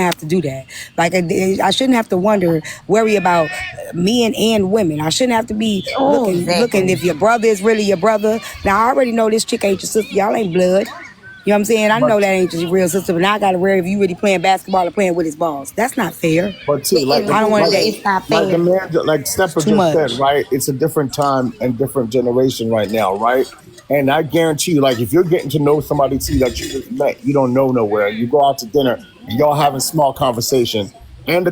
have to do that. Like I shouldn't have to worry about men and women. I shouldn't have to be looking if your brother is really your brother. Now I already know this chick ain't your sister. Y'all ain't blood. You know what I'm saying? I know that ain't your real sister, but now I gotta worry if you really playing basketball or playing with his balls. That's not fair. But see, I don't want to date. It's not fair. like the man, like Stepper just said, right? It's a different time and different generation right now, right? And I guarantee you, like, if you're getting to know somebody too that you just met, you don't know nowhere, you go out to dinner and y'all having small conversation, and the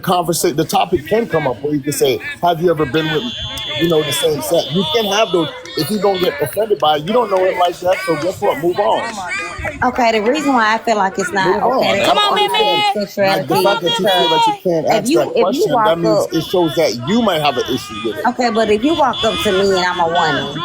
topic can come up where you can say, have you ever been with, the same set? You can have those. If you don't get offended by it, you don't know him like that, so guess what? Move on. Okay, the reason why I feel like it's not okay. Come on, man. The fact that you feel that you can't ask that question, that means it shows that you might have an issue with it. Okay, but if you walk up to me and I'm a woman,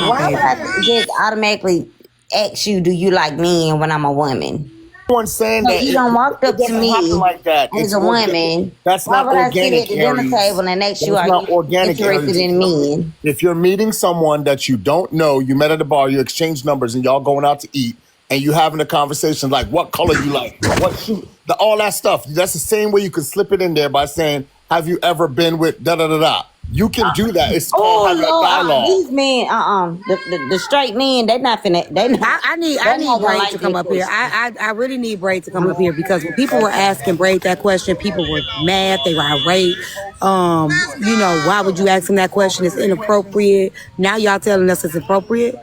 why would I just automatically ask you, do you like men when I'm a woman? Everyone's saying that you don't walk up to me like that. as a woman. That's why not would organic. I sit at the dinner table and ask you, are you interested in men? If you're meeting someone that you don't know, you met at a bar, you exchange numbers, and y'all going out to eat, and you having a conversation like what color you like, what shoe, all that stuff. That's the same way you could slip it in there by saying, have you ever been with da da da da? You can do that. It's called having a dialogue. These men, the straight men, they're not finna. I need Braid to come up here. I really need Braid to come up here because when people were asking Braid that question, people were mad. They were irate. Why would you ask him that question? It's inappropriate. Now y'all telling us it's appropriate.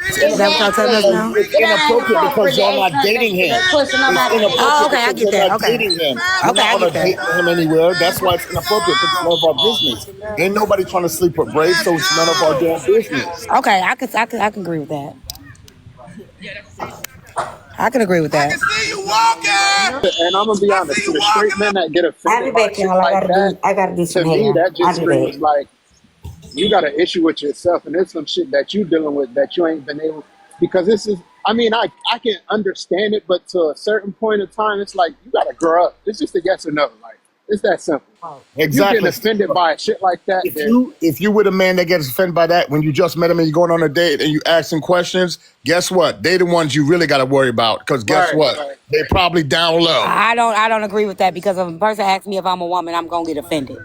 Is that what y'all telling us now? It's inappropriate because y'all not dating him. It's inappropriate I get that. Okay. Dating him. You're not gonna date him anywhere. That's why it's inappropriate because it's none of our business. Ain't nobody trying to sleep with Braid, so it's none of our damn business. Okay, I can agree with that. I can agree with that. I can see you walking. And I'm gonna be honest, to the straight men that get offended by shit like that, I gotta do some to me that just screams like you got an issue with yourself, and there's some shit that you dealing with that you ain't been able. Because this is, I can understand it, but to a certain point of time, it's like you gotta grow up. It's just a yes or no. Like it's that simple. Exactly. If you get offended by shit like that, if you with a man that gets offended by that when you just met him and you're going on a date and you asking questions, guess what? They the ones you really got to worry about because guess what? Right. They probably down low. I don't agree with that because if a person asks me if I'm a woman, I'm gonna get offended.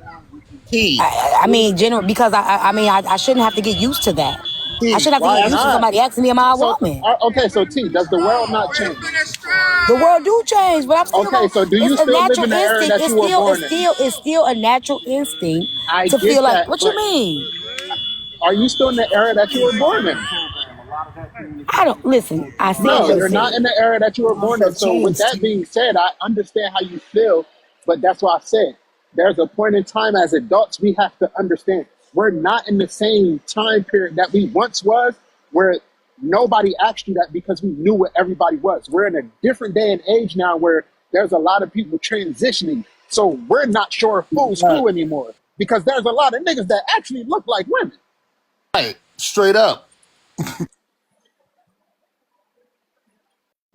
Because I shouldn't have to get used to that. I shouldn't have to get used to somebody asking me, am I a woman? Okay, so T, does the world not change? The world do change, but I'm still okay. So do you still live in the era that you were born in? It's still a natural instinct to feel like. What you mean? Are you still in the era that you were born in? I don't listen. I said no, you're not in the era that you were born in. So with that being said, I understand how you feel, but that's why I said there's a point in time as adults we have to understand we're not in the same time period that we once was, where nobody asked you that because we knew what everybody was. We're in a different day and age now where there's a lot of people transitioning. So we're not sure who's who anymore because there's a lot of niggas that actually look like women. Right, straight up.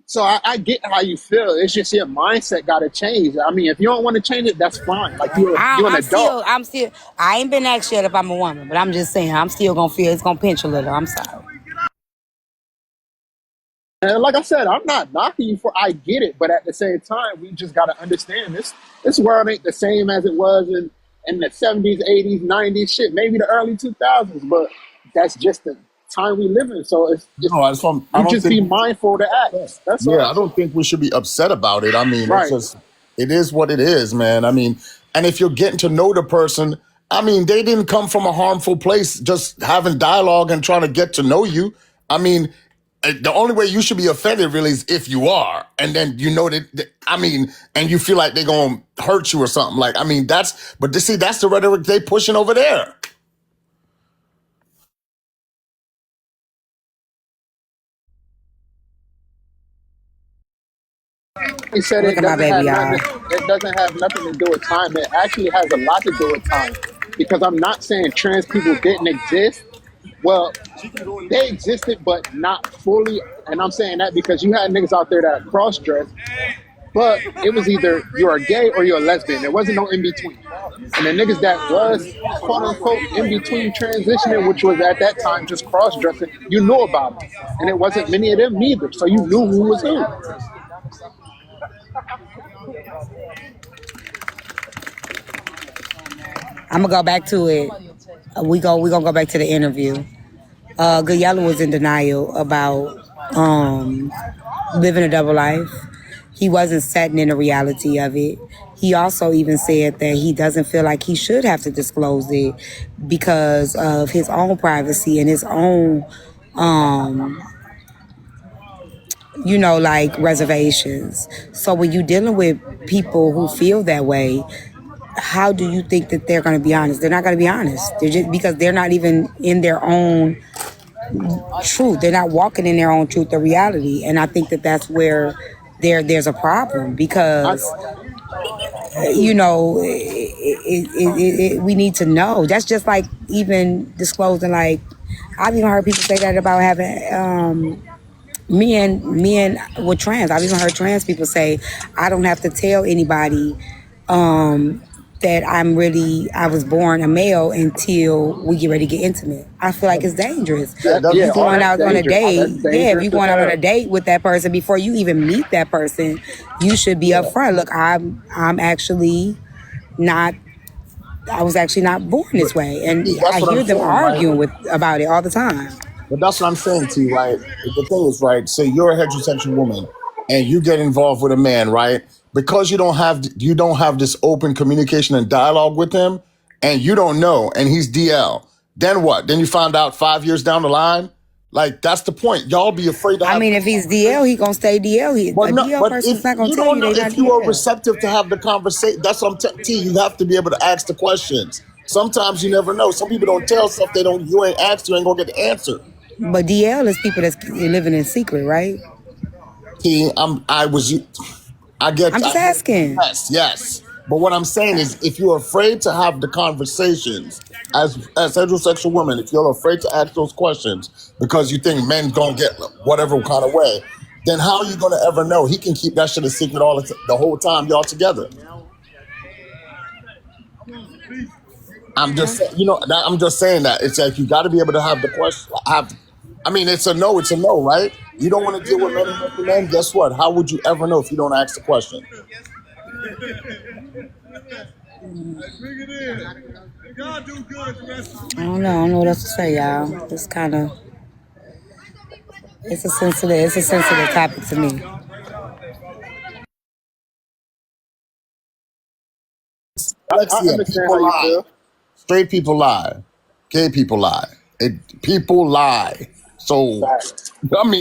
So I get how you feel. It's just your mindset got to change. I mean, if you don't want to change it, that's fine. Like you're an adult. I ain't been asked yet if I'm a woman, but I'm just saying I'm still gonna feel it's gonna pinch a little. I'm sorry. And like I said, I'm not knocking you for. I get it, but at the same time, we just got to understand this world ain't the same as it was in the 70s, 80s, 90s, shit. Maybe the early 2000s, but that's just the time we live in. So it's just be mindful to act. That's all. I don't think we should be upset about it. I mean, it is what it is, man. I mean, and if you're getting to know the person, I mean, they didn't come from a harmful place, just having dialogue and trying to get to know you. I mean, the only way you should be offended really is if you are. And then you know and you feel like they're going to hurt you or something. Like, I mean, that's the rhetoric they pushing over there. He said it doesn't have nothing to do with time. It actually has a lot to do with time. Because I'm not saying trans people didn't exist. Well, they existed, but not fully. And I'm saying that because you had niggas out there that cross-dressed, but it was either you're a gay or you're a lesbian. There wasn't no in-between. And the niggas that was, quote-unquote, in-between transitioning, which was at that time just cross-dressing, you knew about it. And it wasn't many of them neither. So you knew who was who. I'm gonna go back to it. We're gonna go back to the interview. Good Yellow was in denial about living a double life. He wasn't setting in the reality of it. He also even said that he doesn't feel like he should have to disclose it because of his own privacy and his own, like reservations. So when you're dealing with people who feel that way, how do you think that they're going to be honest? They're not going to be honest. They're just because they're not even in their own truth. They're not walking in their own truth or reality. And I think that that's where there's a problem because we need to know. That's just like even disclosing. Like I've even heard people say that about having men with trans. I've even heard trans people say, I don't have to tell anybody that I was born a male until we get ready to get intimate. I feel like it's dangerous. Yeah, If you're going out on a date, if you're going out on a date, date with that person before you even meet that person, you should be upfront. Look, I'm actually not. I was actually not born this way, and I hear them arguing about it all the time. But that's what I'm saying to you, right? The thing is, right, say you're a heterosexual woman and you get involved with a man, right? Because you don't have this open communication and dialogue with him, and you don't know, and he's DL. Then what? Then you find out 5 years down the line? Like, that's the point. Y'all be afraid to have... I mean, if he's DL, he gonna stay DL. DL person's not gonna tell you they're not DL. If you are receptive to have the conversation, that's what I'm telling you. You have to be able to ask the questions. Sometimes you never know. Some people don't tell stuff you ain't asked, you ain't gonna get the answer. But DL is people that's living in secret, right? I'm just asking. Yes. But what I'm saying is, if you're afraid to have the conversations as heterosexual women, if you're afraid to ask those questions because you think men gonna get whatever kind of way, then how are you gonna ever know? He can keep that shit a secret the whole time y'all together. I'm just saying that it's like you got to be able to have the question. It's a no, right? You don't want to deal with men and men. Guess what? How would you ever know if you don't ask the question? I don't know what else to say, y'all. It's a sensitive topic to me. I understand how you feel. Straight people lie. Gay people lie. People lie. So,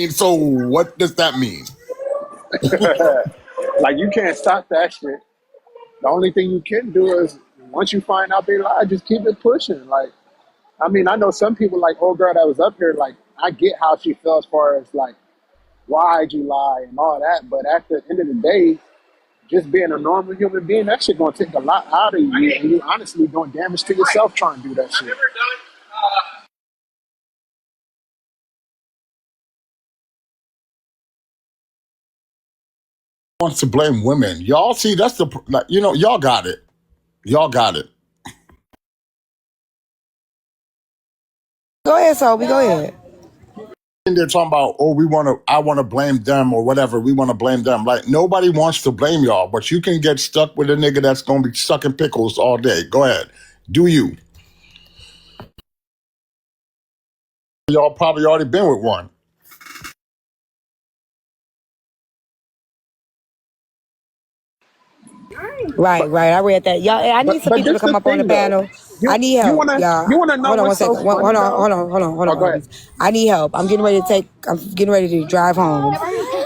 so what does that mean? Like, you can't stop that shit. The only thing you can do is, once you find out they lie, just keep it pushing. Like, I know some people, like old girl that was up here, like, I get how she felt as far as, like, why'd you lie and all that. But at the end of the day, just being a normal human being, that shit gonna take a lot out of you. And you honestly doing damage to yourself trying to do that shit. Wants to blame women. Y'all see, that's y'all got it. Y'all got it. Go ahead, Sophie. Go ahead. And they're talking about, I want to blame them or whatever. We want to blame them. Like, nobody wants to blame y'all, but you can get stuck with a nigga that's going to be sucking pickles all day. Go ahead. Do you? Y'all probably already been with one. Right. I read that. Y'all, I need some people to come up on the panel. I need help, y'all. You wanna know hold on what's one second. so funny, Hold on. go ahead. I need help. I'm getting ready to drive home.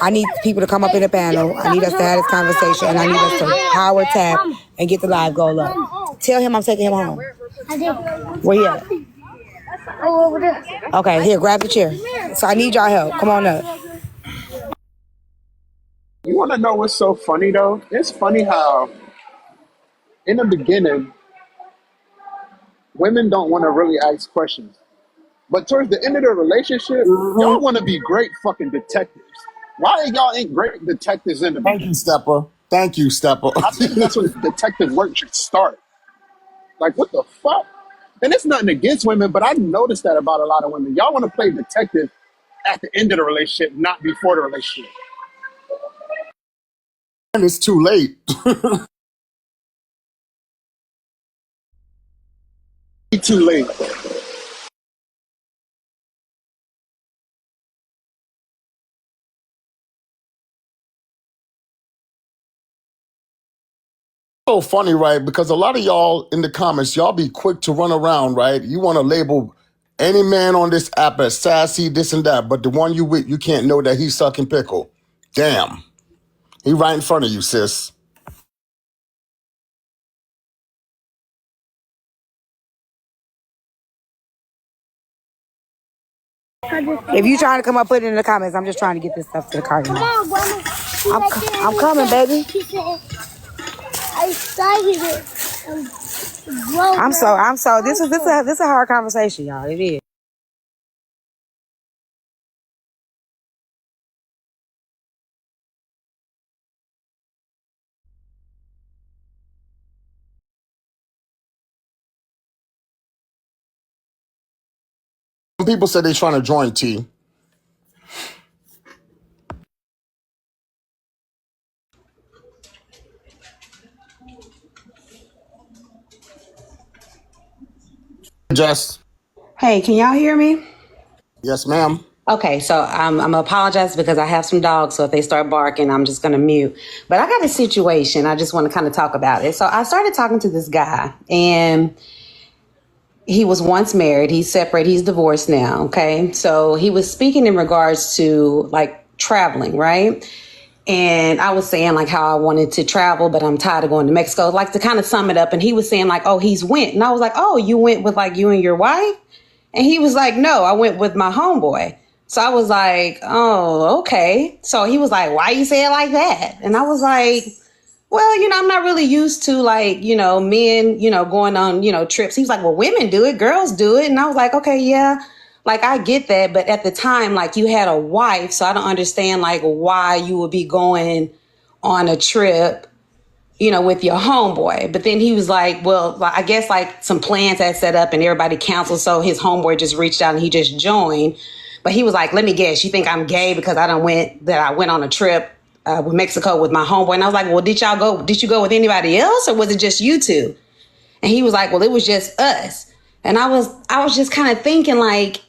I need people to come up in the panel. I need us to have this conversation, and I need us to power tap and get the live goal up. Tell him I'm taking him home. Where you at? Oh, over there. Okay, here, grab the chair. So I need y'all help. Come on up. You want to know what's so funny, though? It's funny how, in the beginning, women don't want to really ask questions. But towards the end of the relationship, y'all want to be great fucking detectives. Why y'all ain't great detectives in the beginning? Thank you, Stepper. I think that's when detective work should start. Like, what the fuck? And it's nothing against women, but I noticed that about a lot of women. Y'all want to play detective at the end of the relationship, not before the relationship. And it's too late. Too late. So funny, right? Because a lot of y'all in the comments, y'all be quick to run around, right? You want to label any man on this app as sassy, this and that, but the one you with, you can't know that he's sucking pickle. Damn. He right in front of you, sis. If you trying to come up, put it in the comments. I'm just trying to get this stuff to the car. Come on, Grandma. I'm coming, baby. She said, I started it. I'm so. This is a hard conversation, y'all. It is. Some people said they're trying to join T. Jess. Hey, can y'all hear me? Yes, ma'am. Okay, so I'm gonna apologize because I have some dogs, so if they start barking, I'm just gonna mute. But I got a situation. I just want to kind of talk about it. So I started talking to this guy, and he was once married. He's separated. He's divorced now. Okay, so he was speaking in regards to like traveling, right? And I was saying like how I wanted to travel, but I'm tired of going to Mexico. Like to kind of sum it up. And he was saying like, oh, he's went. And I was like, oh, you went with like you and your wife? And he was like, no, I went with my homeboy. So I was like, oh, okay. So he was like, why you say it like that? And I was like, well, I'm not really used to like, men, going on, trips. He was like, well, women do it, girls do it. And I was like, okay, yeah, like I get that. But at the time, like you had a wife. So I don't understand like why you would be going on a trip, with your homeboy. But then he was like, well, I guess like some plans had set up and everybody canceled. So his homeboy just reached out and he just joined. But he was like, let me guess, you think I'm gay because I went on a trip with Mexico with my homeboy? And I was like, well, did you go with anybody else or was it just you two? And he was like, well, it was just us. And I was just kind of thinking like,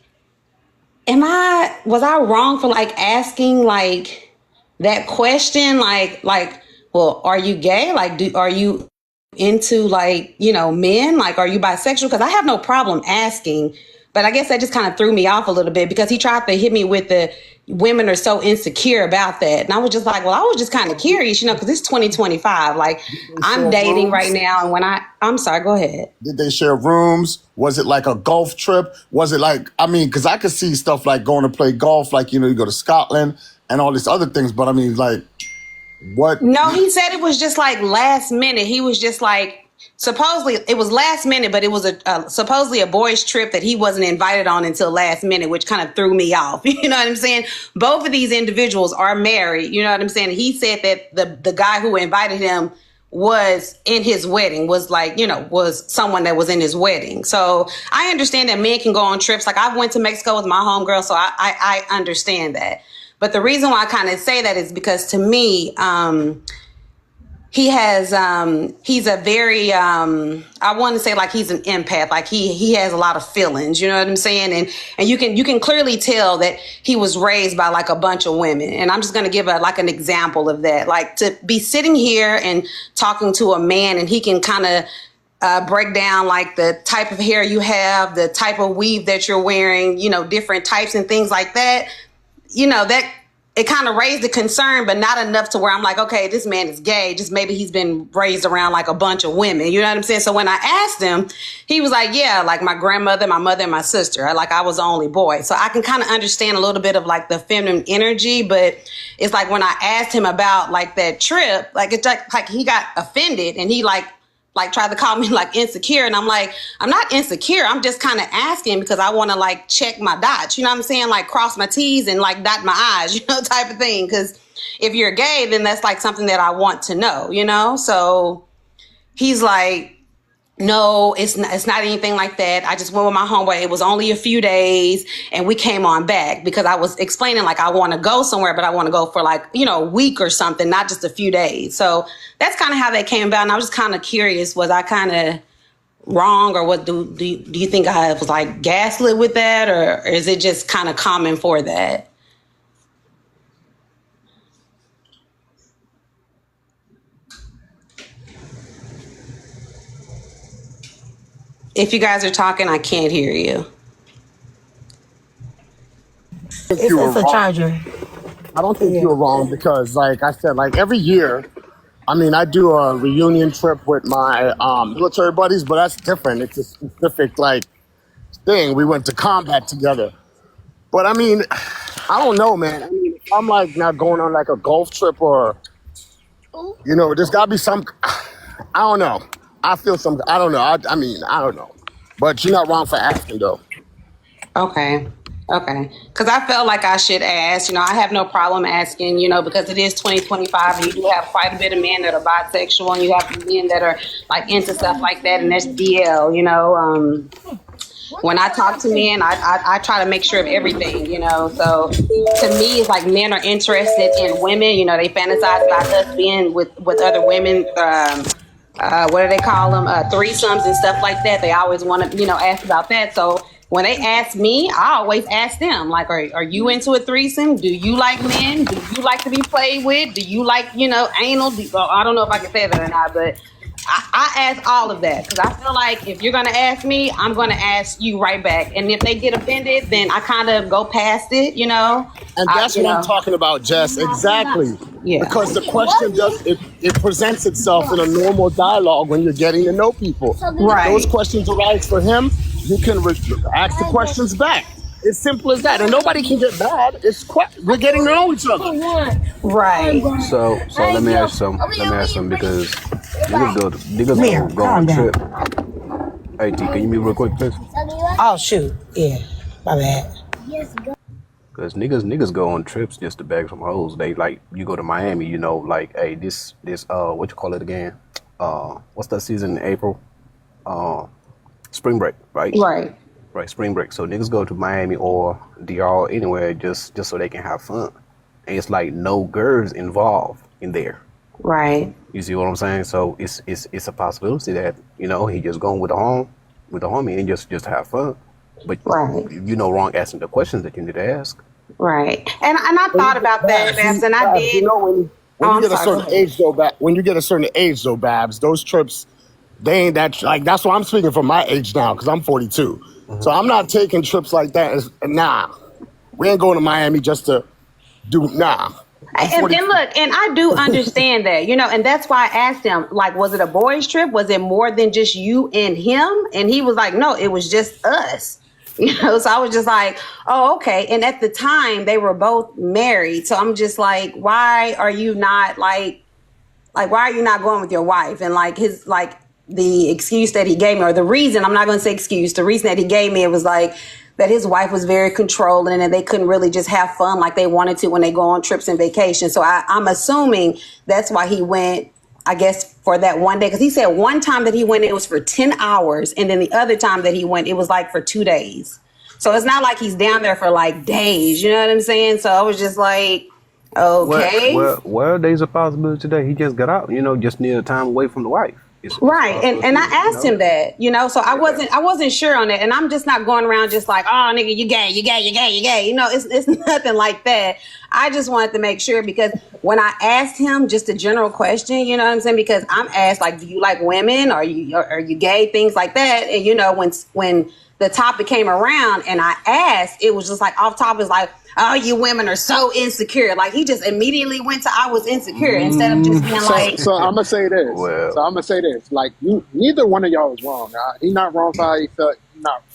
was I wrong for like asking like that question? Like, well, are you gay? Like, are you into like, men? Like, are you bisexual? Because I have no problem asking. But I guess that just kind of threw me off a little bit because he tried to hit me with the women are so insecure about that. And I was just like, well, I was just kind of curious, because it's 2025. Like I'm dating right now. And I'm sorry, go ahead. Did they share rooms? Was it like a golf trip? Was it like, because I could see stuff like going to play golf, like, you go to Scotland and all these other things. But like, what? No, he said it was just like last minute. He was just like, supposedly it was last minute, but it was supposedly a boys trip that he wasn't invited on until last minute, which kind of threw me off. You know what I'm saying? Both of these individuals are married. You know what I'm saying? He said that the guy who invited him was in his wedding, was like, was someone that was in his wedding. So I understand that men can go on trips. Like I went to Mexico with my homegirl, so I understand that. But the reason why I kind of say that is because to me, he's a very, I want to say like he's an empath. Like he has a lot of feelings, you know what I'm saying? And you can clearly tell that he was raised by like a bunch of women. And I'm just going to give like an example of that. Like to be sitting here and talking to a man and he can kind of break down like the type of hair you have, the type of weave that you're wearing, different types and things like that. That it kind of raised the concern, but not enough to where I'm like, okay, this man is gay. Just maybe he's been raised around like a bunch of women. You know what I'm saying? So when I asked him, he was like, yeah, like my grandmother, my mother, and my sister. I was the only boy. So I can kind of understand a little bit of like the feminine energy, but it's like when I asked him about like that trip, like it's like he got offended and he like tried to call me like insecure. And I'm like, I'm not insecure. I'm just kind of asking because I want to like check my dots. You know what I'm saying? Like cross my T's and like dot my I's, type of thing. Because if you're gay, then that's like something that I want to know, So he's like, No, it's not anything like that. I just went with my homeboy. It was only a few days and we came on back because I was explaining like I want to go somewhere, but I want to go for like, a week or something, not just a few days. So that's kind of how that came about. And I was just kind of curious, was I kind of wrong, or what do you think I was like gaslit with that, or is it just kind of common for that? If you guys are talking, I can't hear you. It's a charger. I don't think you were wrong because, like I said, like every year, I mean, I do a reunion trip with my military buddies, but that's different. It's a specific like thing. We went to combat together. But I mean, I don't know, man. I mean, if I'm like not going on like a golf trip or, there's got to be some. I don't know. I feel some. I don't know. I mean, I don't know. But you're not wrong for asking, though. Okay. Because I felt like I should ask. I have no problem asking, because it is 2025 and you do have quite a bit of men that are bisexual and you have men that are like into stuff like that, and that's DL, when I talk to men, I try to make sure of everything, So to me, it's like men are interested in women. They fantasize about us being with other women. What do they call them? Threesomes and stuff like that. They always want to, ask about that. So when they ask me, I always ask them, like, are you into a threesome? Do you like men? Do you like to be played with? Do you like, anal? I don't know if I can say that or not, but I ask all of that because I feel like if you're going to ask me, I'm going to ask you right back. And if they get offended, then I kind of go past it, And that's what I'm talking about, Jess. Exactly. Yeah. Because the question it presents itself in a normal dialogue when you're getting to know people. Right. If those questions arise for him, you can ask the questions back. It's simple as that. And nobody can get mad. We're getting to know each other. Right. So let me ask some because niggas go on trip. Hey T, can you mute real quick, please? Oh shoot. Yeah. My bad. Because niggas go on trips just to bag some hoes. They like, you go to Miami, like, hey, this what you call it again? What's that season in April? Spring break, right? Right, spring break. So niggas go to Miami or DR or anywhere just so they can have fun. And it's like no girls involved in there. Right. You see what I'm saying? So it's a possibility that, he just going with the homie and just have fun. But wrong asking the questions that you need to ask. Right. And I thought about that, Babs, and I did. When you get a certain age though, Babs, those trips, they ain't that, like, that's why I'm speaking from my age now, because I'm 42. Mm-hmm. So I'm not taking trips like that. Nah. We ain't going to Miami just to do, nah. And look, and I do understand that, and that's why I asked him, like, was it a boys' trip? Was it more than just you and him? And he was like, no, it was just us. So I was just like, oh, okay. And at the time they were both married. So I'm just like, why are you not why are you not going with your wife? And the excuse that he gave me, or the reason, I'm not going to say excuse, the reason that he gave me, it was like that his wife was very controlling and they couldn't really just have fun like they wanted to when they go on trips and vacations. So I'm assuming that's why he went, I guess, for that one day. Because he said one time that he went, it was for 10 hours. And then the other time that he went, it was like for 2 days. So it's not like he's down there for like days. You know what I'm saying? So I was just like, okay. Well, there's a possibility today he just got out, just need a time away from the wife. Right. And I asked him that, so I wasn't sure on it. And I'm just not going around just like, oh, nigga, you gay. It's nothing like that. I just wanted to make sure, because when I asked him just a general question, you know what I'm saying? Because I'm asked, like, do you like women? Are you gay? Things like that. And, when the topic came around and I asked, it was just like off top, is like, oh, you women are so insecure. Like, he just immediately went to, I was insecure, instead of just being like. So I'm going to say this. Like, neither one of y'all was wrong. He not wrong for how he felt.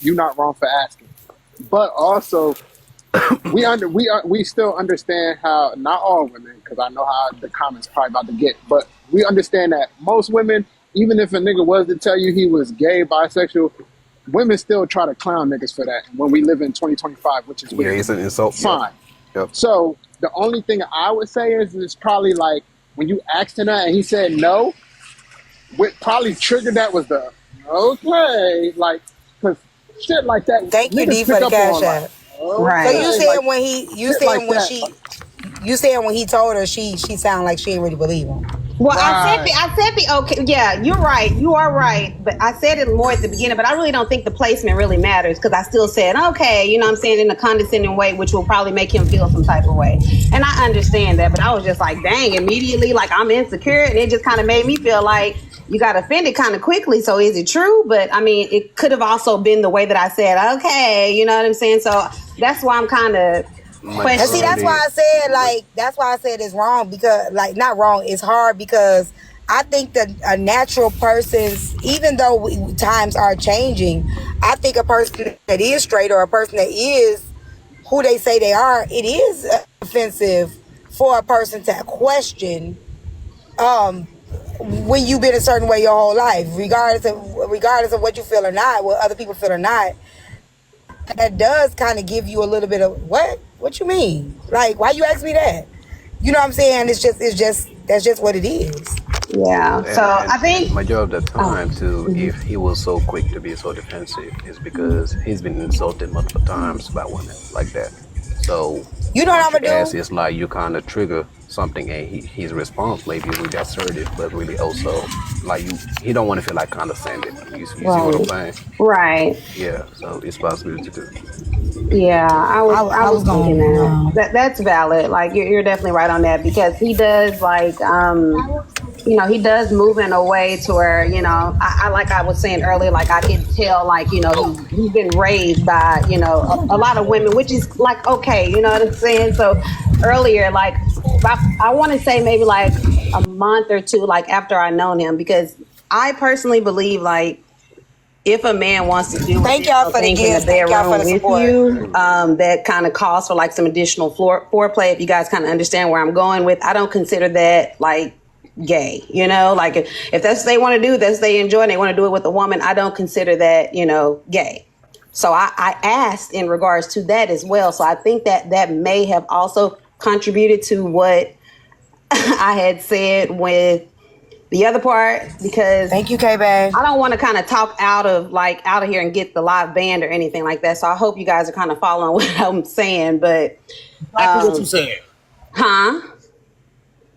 You not wrong for asking. But also, we still understand how, not all women, because I know how the comments probably about to get, but we understand that most women, even if a nigga was to tell you he was gay, bisexual, women still try to clown niggas for that when we live in 2025, which is weird. Yeah, it's an insult. Fine. Yep. So the only thing I would say is it's probably like when you asked him that and he said no, what probably triggered that was the Okay, like, cause shit like that, Thank you, D, niggas for pick the up cash on, like, app. So Right. you okay, saying like when he, shit like that. you saying when he told her she sounded like she didn't really believe him. Well, Right. I said the okay. Yeah, you're right. You are right. But I said it more at the beginning. But I really don't think the placement really matters because I still said okay. You know, what I'm saying in a condescending way, which will probably make him feel some type of way. And I understand that. But I was just like, dang, immediately, like I'm insecure, and it just kind of made me feel like you got offended kind of quickly. So is it true? But I mean, it could have also been the way that I said okay. You know what I'm saying? So that's why I'm kind of And see, questioning. that's why Majority, I said it's wrong because like not wrong, it's hard because I think that a natural person's even though times are changing, I think a person that is straight or a person that is who they say they are, it is offensive for a person to question um when you've been a certain way your whole life, regardless of what you feel or not, what other people feel or not. That does kind of give you a little bit of what you mean, like why you ask me that, you know what I'm saying? That's just what it is. Yeah. So I and think. majority of the Oh. time too, if he was so quick to be so defensive, is because he's been insulted multiple times by women like that. So You know what once I'm you gonna ask, do? it's like you kind of trigger something, and his response may be really assertive, but really also like he don't want to feel like condescended. You see what I'm Right. saying? Right. Yeah. So it's possible to do. Yeah, I I was was thinking that. gonna That's valid. Like you're definitely right on that because he does like he does move in a way to where, I like I was saying earlier, like I can tell like, he's been raised by, a lot of women, which is like okay, you know what I'm saying? So earlier, like I want to say maybe like a month or two like after I known him because I personally believe like if a man wants to do thank y'all additional for the things in the gifts, thank y'all for bedroom the with support. you, that kind of calls for like some additional foreplay. If you guys kind of understand where I'm going with, I don't consider that like gay, like if that's what they want to do, that's what they enjoy and they want to do it with a woman, I don't consider that, gay. So I asked in regards to that as well. So I think that may have also contributed to what I had said with the other part because Thank you, K-Bag. I don't want to kind of talk out of here and get the live band or anything like that. So I hope you guys are kind of following what I'm saying. But Exactly what you said. huh?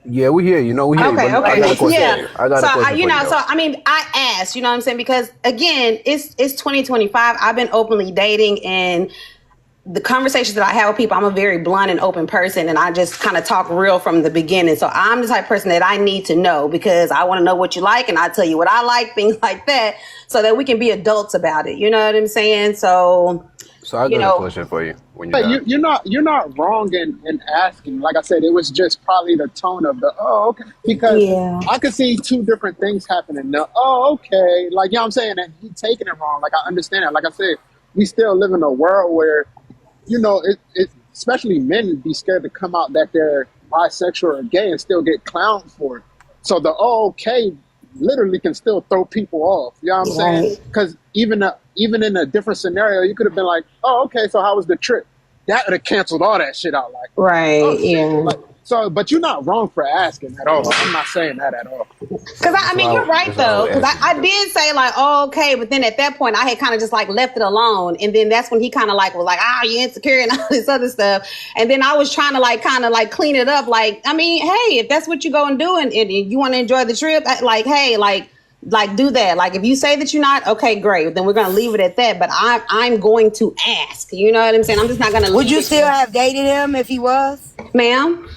Yeah, we hear you. Know we hear you. Okay, But I got a okay. question for Yeah. you. I got So a question for you though. so I mean, I asked, you know what I'm saying? Because again, it's 2025. I've been openly dating and the conversations that I have with people, I'm a very blunt and open person and I just kind of talk real from the beginning. So I'm the type of person that I need to know because I want to know what you like and I tell you what I like, things like that, so that we can be adults about it. You know what I'm saying? So, So I got a question for you when you're Hey, done. you're not wrong in asking. Like I said, it was just probably the tone of the okay, because yeah. I could see two different things happening. The okay, like you know what I'm saying, and he taking it wrong. Like I understand that. Like I said, we still live in a world where it especially men be scared to come out that they're bisexual or gay and still get clowned for it. So the okay literally can still throw people off. You know what I'm saying? Right. Because even in a different scenario, you could have been like, oh, okay, so how was the trip? That would have canceled all that shit out. Like, oh Right. shit. Yeah. Like, so, but you're not wrong for asking at all. I'm not saying that at all. Because I mean, you're right That's what I though. was Because asking I you. did say like, oh, okay, but then at that point, I had kind of just like left it alone, and then that's when he kind of like was like, you insecure and all this other stuff, and then I was trying to like kind of like clean it up. Like, I mean, hey, if that's what you go and do, and you want to enjoy the trip, like, hey, like do that. Like, if you say that you're not, okay, great, then we're gonna leave it at that. But I'm going to ask. You know what I'm saying? I'm just not gonna. Would you still have dated him if he was? Ma'am?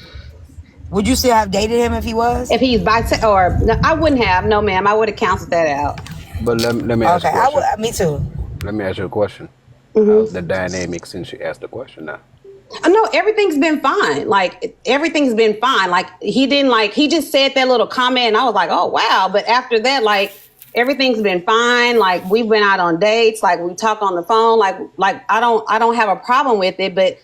Would you still have dated him if he was? If he's bisexual, or no, I wouldn't have. No, ma'am, I would have canceled that out. But let me ask you a Okay, question. me too. Let me ask you a question. Mm-hmm. The dynamic since you asked the question now. No, everything's been fine. Like everything's been fine. Like he just said that little comment and I was like, oh wow. But after that, like everything's been fine. Like we've been out on dates, like we talk on the phone, like I don't have a problem with it, but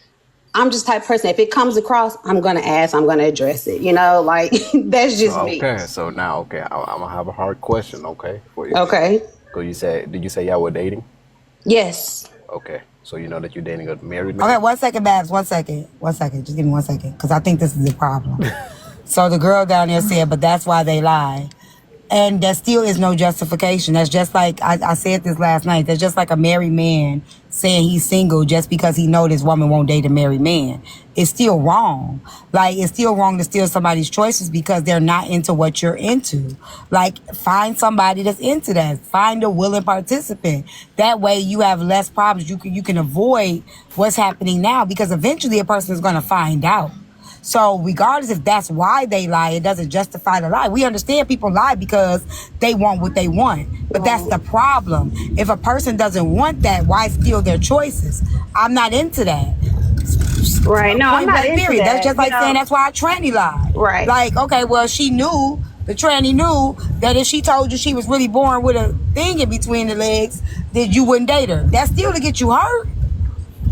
I'm just the type of person, if it comes across, I'm gonna ask, I'm gonna address it. Like that's just me. Okay, so now I'm gonna have a hard question, okay, for you. Okay. Cause did you say y'all were dating? Yes. Okay, so you know that you're dating a married man. Okay, 1 second, Babs. 1 second. 1 second. Just give me 1 second, because I think this is the problem. So the girl down there said, but that's why they lie. And there still is no justification. That's just like, I said this last night, that's just like a married man saying he's single just because he know this woman won't date a married man. It's still wrong. Like, it's still wrong to steal somebody's choices because they're not into what you're into. Like, find somebody that's into that. Find a willing participant. That way you have less problems. You can avoid what's happening now, because eventually a person is going to find out. So regardless if that's why they lie, it doesn't justify the lie. We understand people lie because they want what they want. But that's the problem. If a person doesn't want that, why steal their choices? I'm not into that. Right. No, I'm not into that. That's just like saying that's why a tranny lied. Right. Like, okay, well, the tranny knew that if she told you she was really born with a thing in between the legs, then you wouldn't date her. That's still to get you hurt.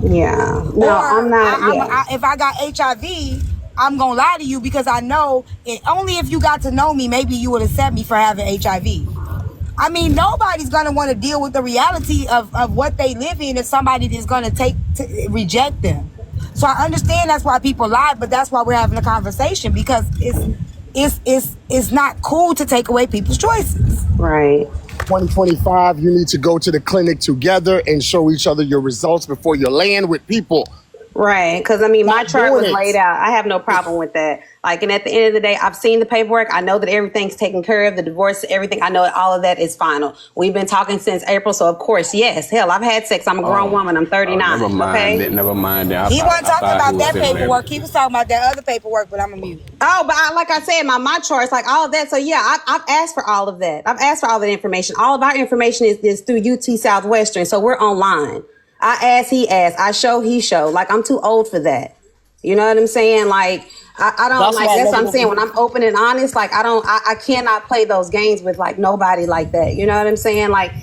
Yeah. No, I'm not. If I got HIV, I'm going to lie to you because I know only if you got to know me, maybe you would accept me for having HIV. I mean, nobody's going to want to deal with the reality of what they live in if somebody is going to reject them. So I understand that's why people lie, but that's why we're having a conversation, because it's not cool to take away people's choices. Right. 2025, you need to go to the clinic together and show each other your results before you're laying with people. Right, because I mean, my chart was laid out. I have no problem with that. Like, and at the end of the day, I've seen the paperwork. I know that everything's taken care of, the divorce, everything. I know that all of that is final. We've been talking since April, so of course, yes. Hell, I've had sex. I'm a grown woman. I'm 39. Never mind. Okay? Never mind. He wasn't talking about that paperwork. He was talking about that other paperwork, but I'm a mute. Oh, but like I said, my chart's like all of that. So yeah, I've asked for all of that. I've asked for all that information. All of our information is through UT Southwestern, so we're online. I ask, he asked. I show, he show. Like, I'm too old for that. You know what I'm saying? Like, I don't that's what I'm saying. When I'm open and honest, like, I cannot play those games with like nobody like that. You know what I'm saying? Like,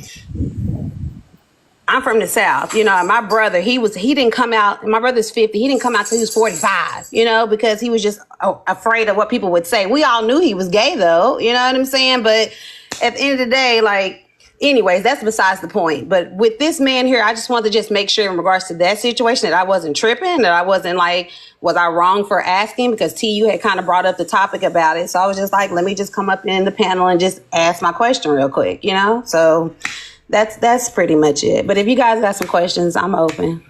I'm from the South. You know, my brother, he didn't come out. My brother's 50. He didn't come out till he was 45, you know, because he was just afraid of what people would say. We all knew he was gay though. You know what I'm saying? But at the end of the day, like, anyways, that's besides the point. But with this man here, I just wanted to just make sure in regards to that situation that I wasn't tripping, that I wasn't like, was I wrong for asking? Because T, you had kind of brought up the topic about it. So I was just like, let me just come up in the panel and just ask my question real quick, you know? So that's pretty much it. But if you guys got some questions, I'm open.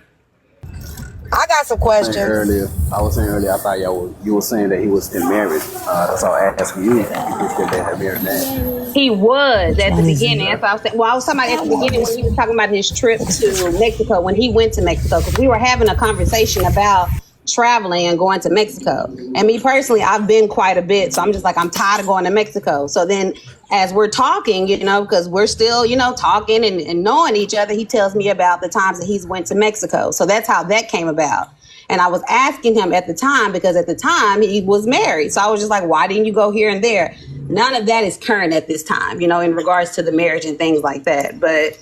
I got some questions. I was saying earlier, I thought you were saying that he was still married. That's all I asked you. If he still married now. He was at the beginning. That's what I was saying. Well, I was talking about at the beginning when he was talking about his trip to Mexico, when he went to Mexico, because we were having a conversation about traveling and going to Mexico. And me personally, I've been quite a bit. So I'm just like, I'm tired of going to Mexico. So then as we're talking, you know, because we're still, you know, talking and knowing each other, he tells me about the times that he's went to Mexico. So that's how that came about. And I was asking him at the time, because at the time he was married. So I was just like, why didn't you go here and there? None of that is current at this time, you know, in regards to the marriage and things like that. But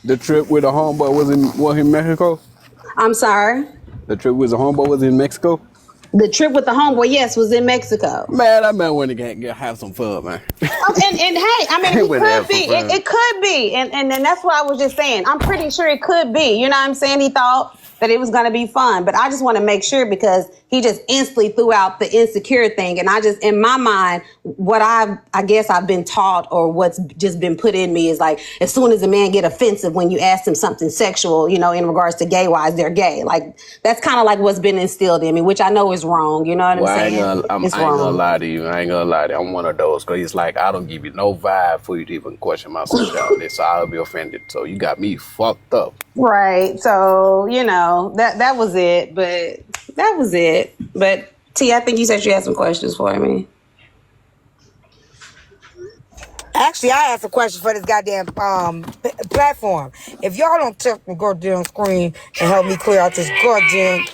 the trip with the homeboy was in Mexico? I'm sorry? The trip with the homeboy was in Mexico? The trip with the homeboy, yes, was in Mexico. Man, I man want to have some fun, man. Oh, and hey, I mean, it could be. It could be. And that's what I was just saying. I'm pretty sure it could be. You know what I'm saying? He thought that it was going to be fun. But I just want to make sure, because he just instantly threw out the insecure thing. And I just, in my mind, what I guess I've been taught, or what's just been put in me, is like, as soon as a man get offensive when you ask him something sexual, you know, in regards to gay wise, they're gay. Like, that's kind of like what's been instilled in me, which I know is wrong. You know what I'm saying? I ain't gonna lie to you. I'm one of those, because it's like, I don't give you no vibe for you to even question my sexuality, so I'll be offended. So you got me fucked up. Right. So, you know, that was it. But that was it. But T, I think you said you had some questions for me. Actually, I have some questions for this goddamn platform. If y'all don't tap the goddamn screen and help me clear out this goddamn...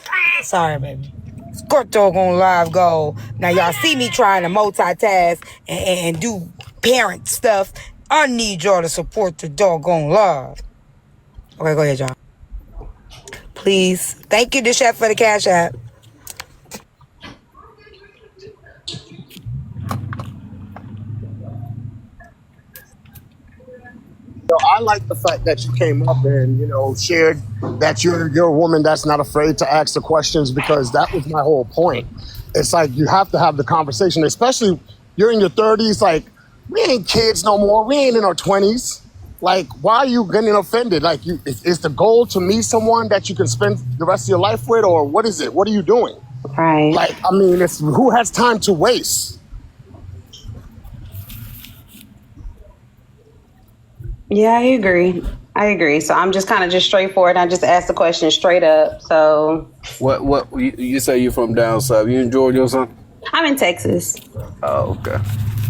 Sorry, baby. Skirt doggone live goal. Now, y'all see me trying to multitask and do parent stuff. I need y'all to support the doggone live. Okay, go ahead, John. Please. Thank you, the chef, for the cash app. So I like the fact that you came up and, you know, shared that you're a woman that's not afraid to ask the questions, because that was my whole point. It's like, you have to have the conversation, especially you're in your 30s. Like, we ain't kids no more. We ain't in our 20s. Like, why are you getting offended? Like, is the goal to meet someone that you can spend the rest of your life with, or what is it? What are you doing? Right. Like, I mean, it's who has time to waste? Yeah, I agree. So I'm just kind of just straightforward. I just asked the question straight up. So What you say you from down south? You in Georgia or something? I'm in Texas. Oh, okay.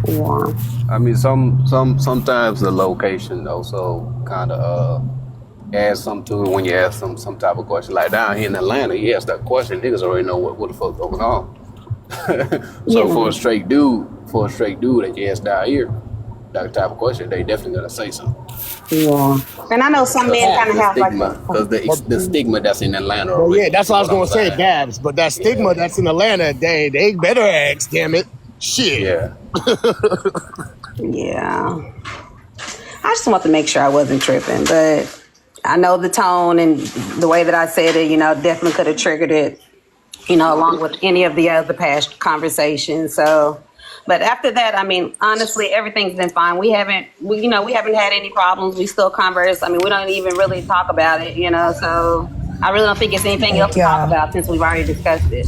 Yeah. I mean, sometimes the location also kind of adds something to it when you ask some type of question. Like down here in Atlanta, you ask that question, niggas already know what the fuck's going on. So for a straight dude that you ask down here, that type of question, they definitely gonna say something. Yeah. And I know some men kind of have stigma, like because the stigma that's in Atlanta Well, already. yeah, that's what I was gonna say, Babs. But that stigma that's in Atlanta, they better ask, damn it. Shit. Yeah. Yeah. I just want to make sure I wasn't tripping, but I know the tone and the way that I said it, definitely could have triggered it, along with any of the other past conversations. So, but after that, I mean, honestly, everything's been fine. We haven't had any problems. We still converse. I mean, we don't even really talk about it, so I really don't think it's anything else to talk about since we've already discussed it.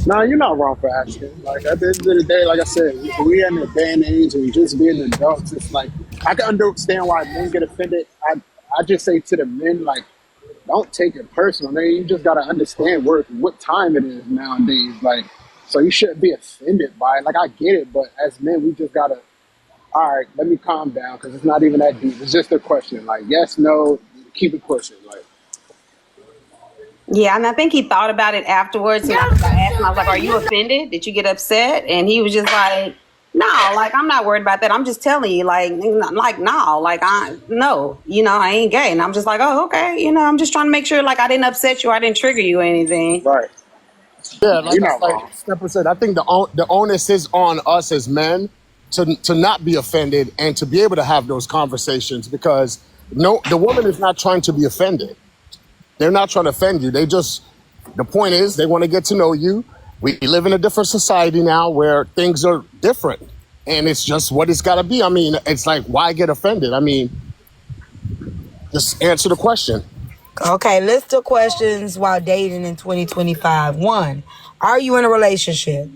No, you're not wrong for asking. Like, at the end of the day, like I said, we're in a day and age and just being adults, it's like, I can understand why men get offended. I just say to the men, like, don't take it personal, man. You just got to understand what time it is nowadays. Like, so you shouldn't be offended by it. Like, I get it, but as men, we just got to, all right, let me calm down because it's not even that deep. It's just a question. Like, yes, no, keep it pushing. Like, yeah, and I think he thought about it afterwards. And I asked him, I was like, are you offended? Did you get upset? And he was just like, no, like, I'm not worried about that. I'm just telling you, no, like, I ain't gay. And I'm just like, oh, okay. I'm just trying to make sure, like, I didn't upset you or I didn't trigger you or anything. Right. Yeah, like Stepper said, I think the onus is on us as men to not be offended and to be able to have those conversations, because the woman is not trying to be offended. They're not trying to offend you. The point is, they want to get to know you. We live in a different society now where things are different, and it's just what it's got to be. I mean, it's like, why get offended? I mean, just answer the question. Okay, list of questions while dating in 2025. 1, are you in a relationship?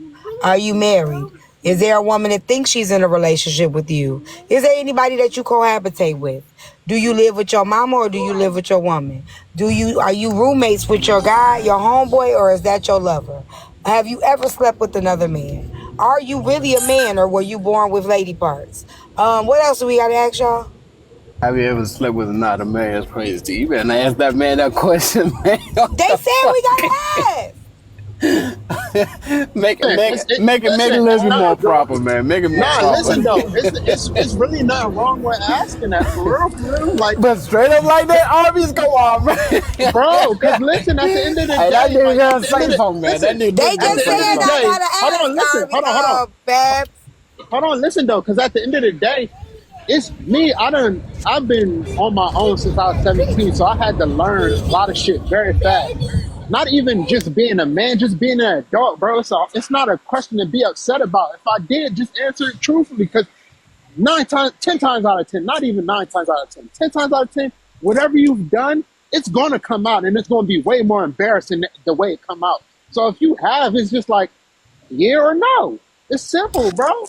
Are you married? Is there a woman that thinks she's in a relationship with you? Is there anybody that you cohabitate with? Do you live with your mama or do you live with your woman? Are you roommates with your guy, your homeboy, or is that your lover? Have you ever slept with another man? Are you really a man or were you born with lady parts? What else do we gotta ask y'all? Have you ever slept with another man? That's crazy. You better ask that man that question, man. They said we gotta ask. Make it a little more proper, man. Make it more proper. Listen though, it's really not wrong with asking that, for real. Like, but straight up like that, armies go off, man. Bro, because listen, at the end of the day, that nigga gotta say something, man. They just said I gotta ask. Hold on, listen though, because at the end of the day, it's me. I've been on my own since I was 17, so I had to learn a lot of shit very fast. Not even just being a man, just being an adult, bro. So it's not a question to be upset about. If I did, just answer it truthfully, because 10 times out of 10, not even 9 times out of 10, 10 times out of 10, whatever you've done, it's going to come out, and it's going to be way more embarrassing the way it come out. So if you have, it's just like, yeah or no. It's simple, bro.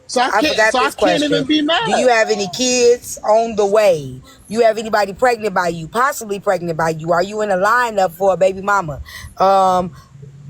So I can't even be mad. Do you have any kids on the way? You have anybody pregnant by you, possibly pregnant by you? Are you in a lineup for a baby mama?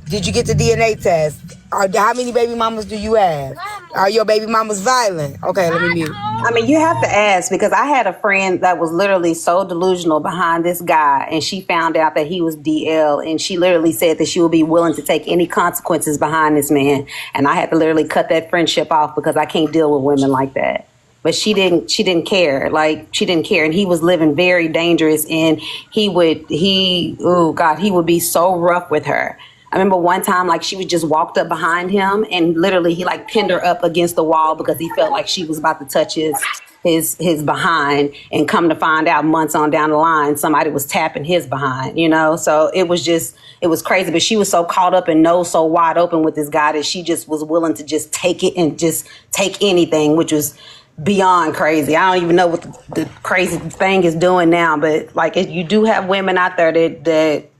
Did you get the DNA test? How many baby mamas do you have? Are your baby mamas violent? Okay, let me mute. I mean, you have to ask, because I had a friend that was literally so delusional behind this guy, and she found out that he was DL, and she literally said that she would be willing to take any consequences behind this man. And I had to literally cut that friendship off because I can't deal with women like that. But she didn't care. She didn't care. And he was living very dangerous, and he would be so rough with her. I remember one time, she was just walked up behind him, and literally he pinned her up against the wall because he felt like she was about to touch his behind, and come to find out months on down the line, somebody was tapping his behind, you know? So it was crazy. But she was so caught up and nose so wide open with this guy that she just was willing to just take it and just take anything, which was beyond crazy. I don't even know what the crazy thing is doing now, but like you do have women out there that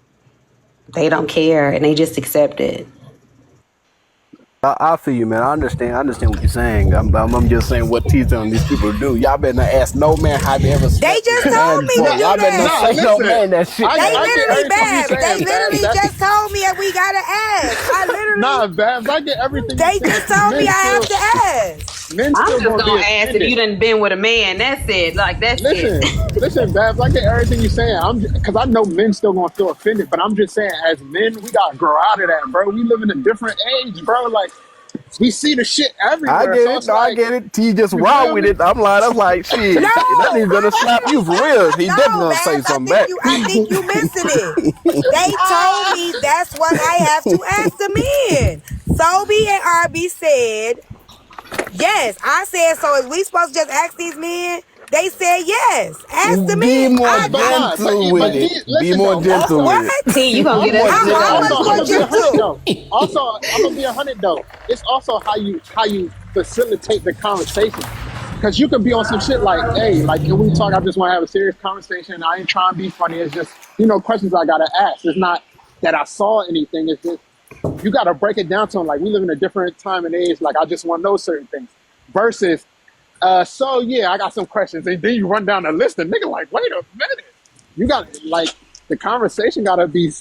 they don't care and they just accept it. I feel you, man. I understand what you're saying. I'm just saying what telling these people to do. Y'all better not ask no man how they ever slept. They just told me to do Y'all better not say no man that shit. They literally just told me that we gotta ask. I literally. Nah, Babs, I get everything. They just told me I have to ask. Men I'm still just gonna ask if you done been with a man. That's it. Like that's it. Listen, Babs, I get everything you're saying. Because I know men still gonna feel offended, but I'm just saying, as men, we gotta grow out of that, bro. We live in a different age, bro. Like we see the shit everywhere. I get it. I get it. T just raw with it. I'm like, shit. That nigga gonna slap you for real. He definitely gonna say something back. I think you missing it. They told me that's what I have to ask the men. Sobe and RB said. Yes, I said so. Is we supposed to just ask these men? They said yes. Ask the men. Be more gentle with it. Be more gentle with it. See, you gonna get us. Also, I'm gonna be 100 though. It's also how you facilitate the conversation. Because you could be on some shit like, hey, like can we talk? I just want to have a serious conversation. I ain't trying to be funny. It's just questions I gotta ask. It's not that I saw anything. It's just. You got to break it down to them. Like, we live in a different time and age. Like, I just want to know certain things. Versus, so, yeah, I got some questions. And then you run down the list and nigga like, wait a minute. You got, like, the conversation got to be,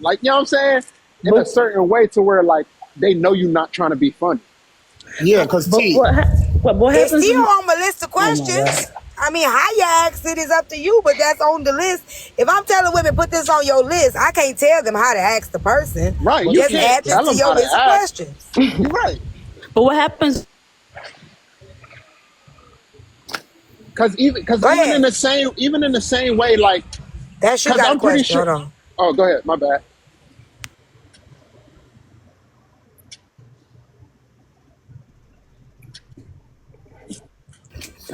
like, you know what I'm saying? In a certain way to where, like, they know you're not trying to be funny. Yeah, because what happens? It's still on my list of questions. I mean, how you ask it is up to you, but that's on the list. If I'm telling women put this on your list, I can't tell them how to ask the person. Right. You just add this to your list of questions. You're right. But what happens? Because even in the same way, like that's you got a question. Sure, hold on. Oh, go ahead. My bad.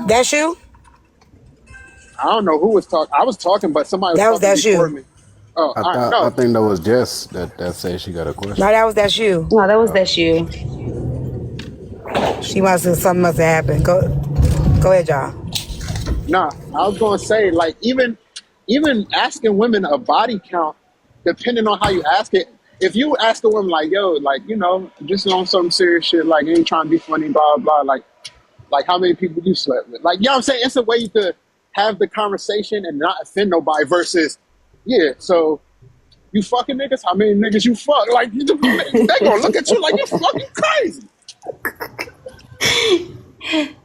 That's you. I don't know who was talking. I was talking, but somebody was talking before me. Oh, I think that was Jess that said she got a question. No, that's you. No, that's you. Something must have happened. Go ahead, y'all. Nah, I was gonna say, like, even asking women a body count, depending on how you ask it. If you ask a woman like, yo, like, just on some serious shit, like, ain't trying to be funny, blah blah, like how many people you slept with, like, you know what I'm saying? It's a way to have the conversation and not offend nobody versus, yeah, so you fucking niggas, how many niggas you fuck? Like, they gonna look at you like you're fucking crazy.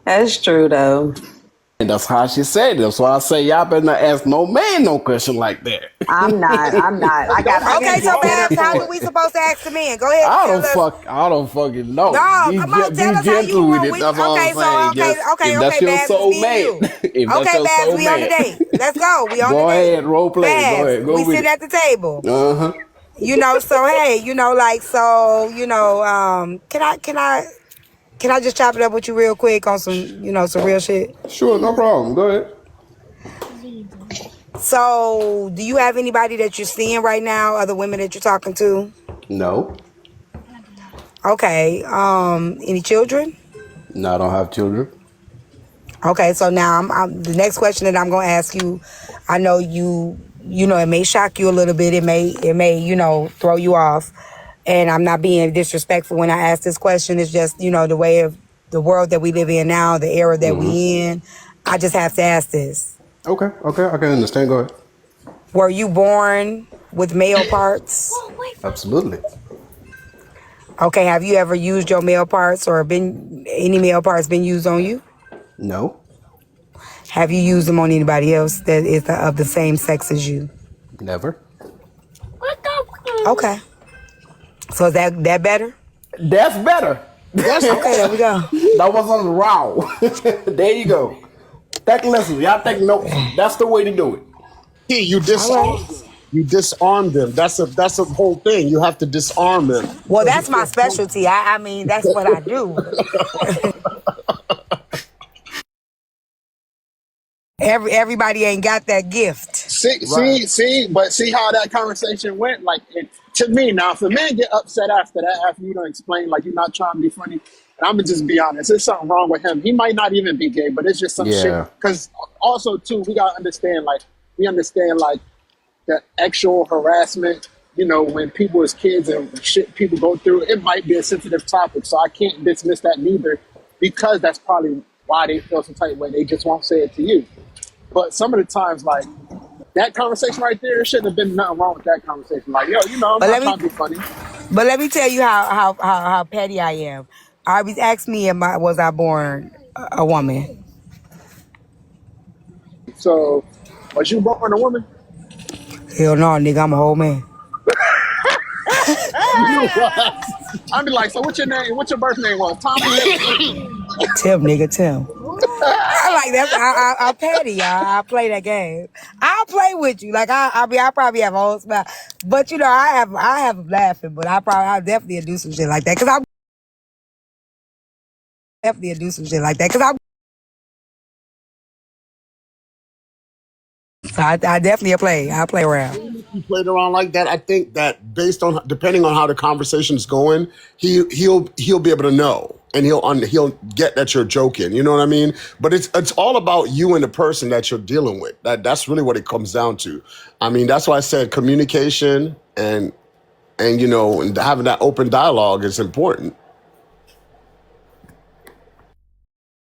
That's true, though. And that's how she said it. That's why I say y'all better not ask no man no question like that. I'm not. Okay, so Babs, how are we supposed to ask the men? Go ahead. I don't fucking know. No, come on, tell us how you with it. That's all I'm saying. Okay, that's your Babs, soul mate. Okay, Babs, we on the date. Let's go. We on the date. Go ahead, role play. Babs, Go ahead. Go we with sitting it. at the table. So hey, can I just chop it up with you real quick on some real shit? Sure, no problem. Go ahead. So, do you have anybody that you're seeing right now? Other women that you're talking to? No. Okay. Any children? No, I don't have children. Okay, so now I'm the next question that I'm gonna ask you. I know it may shock you a little bit. It may throw you off. And I'm not being disrespectful when I ask this question. It's just, the way of the world that we live in now, the era that we in. I just have to ask this. Okay, I can understand. Go ahead. Were you born with male parts? Absolutely. Okay, have you ever used your male parts or any male parts been used on you? No. Have you used them on anybody else that is of the same sex as you? Never. Okay. So is that better? That's better. Okay, there we go. That wasn't raw. There you go. Take lessons. Y'all take notes. That's the way to do it. Yeah, you disarm them. You disarm them. That's a whole thing. You have to disarm them. Well, that's my specialty. I mean, that's what I do. Everybody ain't got that gift. Right. But see how that conversation went? Like, to me, now, if a man get upset after that, after you don't explain, like, you're not trying to be funny, and I'm going to just be honest, there's something wrong with him. He might not even be gay, but it's just some shit. Yeah. Because also, too, we got to understand, like, the actual harassment, you know, when people as kids and shit people go through, it might be a sensitive topic. So I can't dismiss that neither, because that's probably why they feel some type of way. They just won't say it to you. But some of the times, like, that conversation right there, there shouldn't have been nothing wrong with that conversation. Like, yo, you know, I'm But not let me trying to be funny. but let me tell you how petty I am. I always ask me, was I born a woman? So, was you born a woman? Hell no, nigga, I'm a whole man. You know what? I'd be like, so what's your name? What's your birth name was? Tommy? Tim, nigga, Tim. I like that. I'm petty, y'all. I play that game. I'll play with you. Like I probably have a whole smile, but you know, I have laughing, but I'll definitely do some shit like that because I'm definitely do some shit like that because I'm. So I definitely play. I play around. He played around like that. I think that based on depending on how the conversation's going, he'll be able to know, and he'll get that you're joking. You know what I mean? But it's all about you and the person that you're dealing with. That's really what it comes down to. I mean, that's why I said communication and you know, and having that open dialogue is important.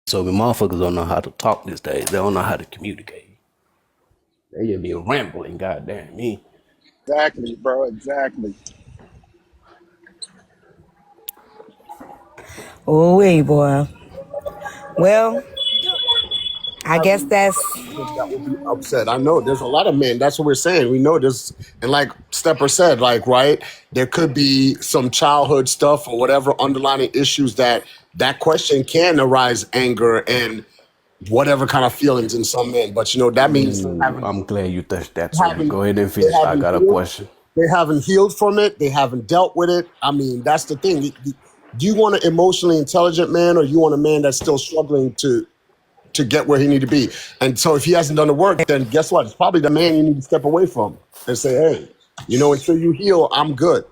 So the motherfuckers don't know how to talk these days. They don't know how to communicate. They just be rambling, goddamn me. Exactly, bro. Exactly. Oh wait, boy. Well, I guess that's. That will be upset. I know there's a lot of men. That's what we're saying. We know this, and like Stepper said, like right, there could be some childhood stuff or whatever underlying issues that question can arise anger and whatever kind of feelings in some men. But you know that means I'm glad you touched that, sir. haven't Go ahead and they finish. I haven't got a healed. question. They haven't healed from it. They haven't dealt with it. I mean, that's the thing. Do you want an emotionally intelligent man, or you want a man that's still struggling to get where he need to be? And so if he hasn't done the work, then guess what? It's probably the man you need to step away from and say, hey, you know, until you heal, I'm good.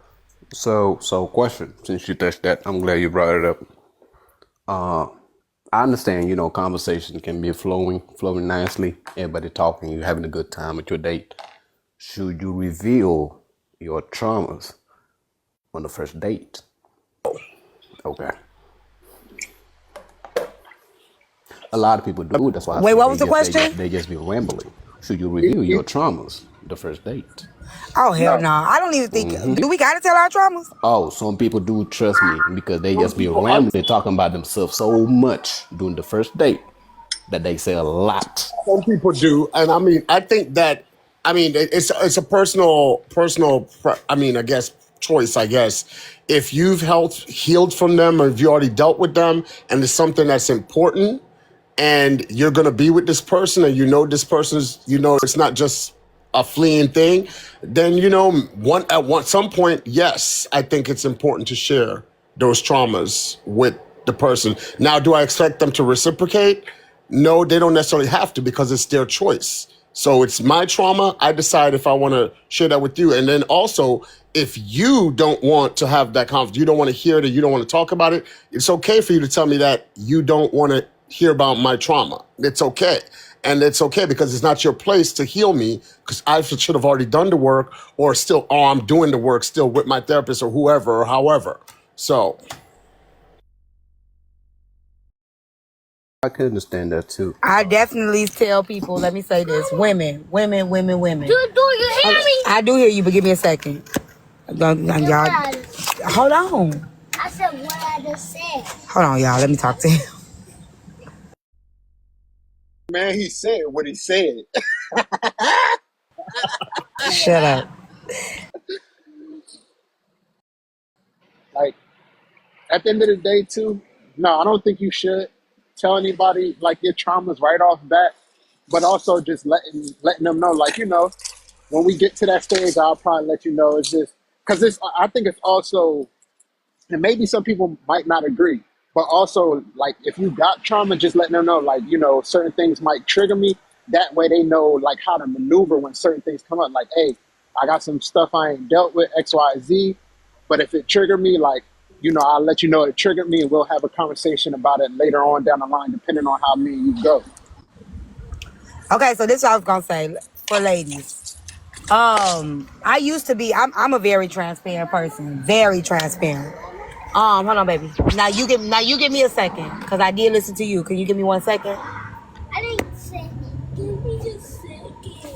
So question. Since you touched that, I'm glad you brought it up. I understand, you know, conversation can be flowing nicely. Everybody talking, you having a good time with your date. Should you reveal your traumas on the first date? Okay. A lot of people do. That's why I Wait, say what was the question? they just be rambling. Should you reveal your traumas the first date? Oh hell no! I don't even think. Do we gotta tell our traumas? Oh, some people do, trust me, because they Some just be people, rambling, talking about themselves so much during the first date that they say a lot. some people do, and I mean, I think that, I mean, it's a personal. I mean, I guess choice. I guess if you've healed from them, or if you already dealt with them, and it's something that's important, and you're gonna be with this person, and you know this person's, you know, it's not just a fleeing thing, then you know, some point, yes, I think it's important to share those traumas with the person. Now, do I expect them to reciprocate? No, they don't necessarily have to, because it's their choice. So it's my trauma. I decide if I want to share that with you. And then also, if you don't want to have that conversation, you don't want to hear it, or you don't want to talk about it, it's okay for you to tell me that you don't want to hear about my trauma. It's okay. And it's okay, because it's not your place to heal me, because I should have already done the work, or still, oh, I'm doing the work still with my therapist or whoever or however. So I can understand that too. I definitely tell people. Let me say this: women. Do you hear me? I do hear you, but give me a second. Y'all, hold on. I said what I just said. Hold on, y'all. Let me talk to him. Man, he said what he said. Shut up. Like, at the end of the day, too, no, I don't think you should tell anybody, like, your traumas right off bat, but also just letting them know, like, you know, when we get to that stage, I'll probably let you know. It's just, because I think it's also, and maybe some people might not agree, but also, like, if you got trauma, just letting them know, like, you know, certain things might trigger me. That way they know like how to maneuver when certain things come up. Like, hey, I got some stuff I ain't dealt with, X, Y, Z. But if it triggered me, like, I'll let you know it triggered me, and we'll have a conversation about it later on down the line, depending on how me and you go. Okay, so this is what I was gonna say for ladies. I used to be. I'm a very transparent person. Very transparent. Hold on, baby. Now you give me a second, cause I did listen to you. Can you give me 1 second? I didn't say. Give me a second.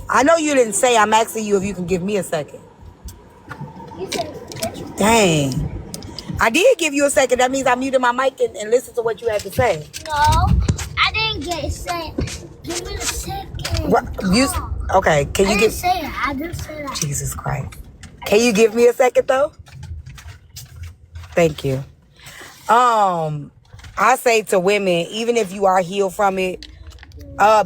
I know you didn't say. I'm asking you if you can give me a second. You said. Dang. I did give you a second. That means I muted my mic and listen to what you had to say. No, I didn't get a second. Give me a second. Okay? Can you I give? didn't say that. I didn't say that. Jesus Christ. Can you give me a second though? Thank you. I say to women, even if you are healed from it,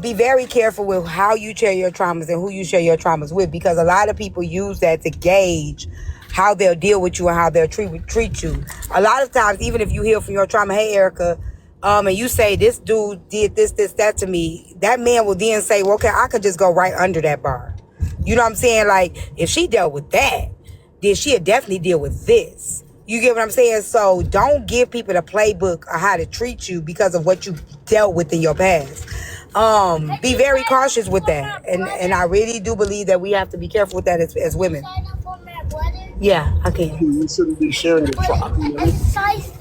be very careful with how you share your traumas and who you share your traumas with, because a lot of people use that to gauge how they'll deal with you and how they'll treat you. A lot of times, even if you heal from your trauma, hey Erica, and you say this dude did this, that to me, that man will then say, well, okay, I could just go right under that bar. You know what I'm saying? Like, if she dealt with that, then she'll definitely deal with this. You get what I'm saying? So don't give people the playbook of how to treat you because of what you dealt with in your past. Be very cautious with that. And I really do believe that we have to be careful with that as women. Yeah, I can. You shouldn't be sharing your trauma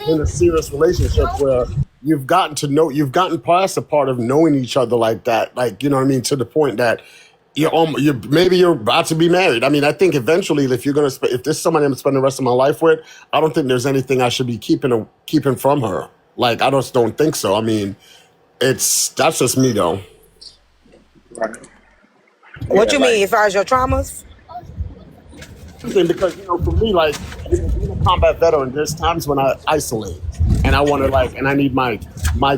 in a serious relationship where you've gotten past the part of knowing each other like that. Like, you know what I mean? To the point that maybe you're about to be married. I mean, I think eventually, if this is somebody I'm spending the rest of my life with, I don't think there's anything I should be keeping from her. Like, I just don't think so. I mean, that's just me though. Right. What you mean as far as your traumas? Because for me, like, being a combat veteran, there's times when I isolate and I want to and I need my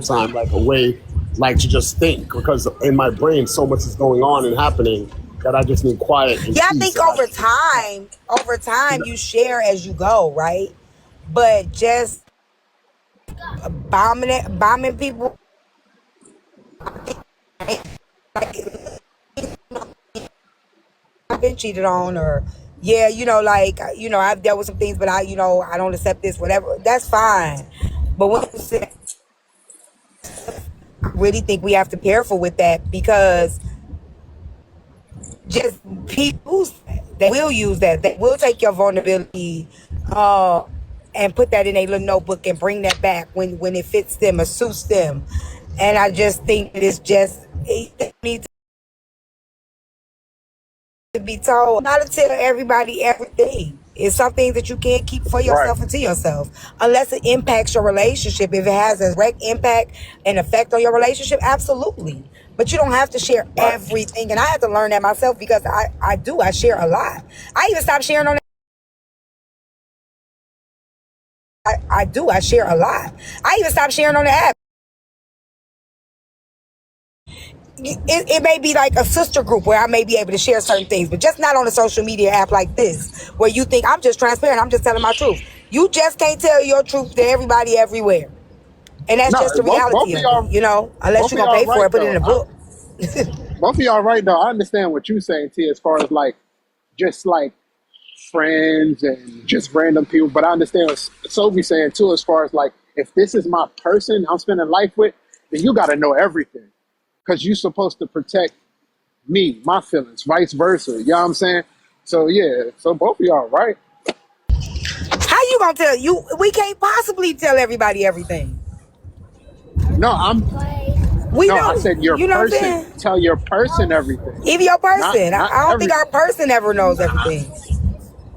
time, like, away, like, to just think, because in my brain so much is going on and happening that I just need quiet and I peace. think over time you share as you go, right? But just bombing people, like, I've been cheated on, or I've dealt with some things, but I don't accept this, whatever. That's fine. But when you say, I really think we have to be careful with that, because just people that will use that, they will take your vulnerability and put that in a little notebook and bring that back when it fits them or suits them. And I just think that it needs to be told, not to tell everybody everything. It's some things that you can't keep for yourself and to yourself, unless it impacts your relationship. If it has a direct impact and effect on your relationship, absolutely. But you don't have to share everything. And I had to learn that myself, because I share a lot. I even stopped sharing on I share a lot. I even stopped sharing on the app. It may be like a sister group where I may be able to share certain things, but just not on a social media app like this, where you think I'm just transparent, I'm just telling my truth. You just can't tell your truth to everybody everywhere. And that's just the reality of it, unless you're going to pay for it, put it in a book. Both of y'all right, though. I understand what you're saying, T, as far as like, just like friends and just random people. But I understand what Sophie's saying too, as far as like, if this is my person I'm spending life with, then you got to know everything, because you're supposed to protect me, my feelings, vice versa. You know what I'm saying? So yeah, so both of y'all right. How you gonna tell you? We can't possibly tell everybody everything. No, I said your person. Tell your person everything. Even your person. Not I don't think our person ever knows everything.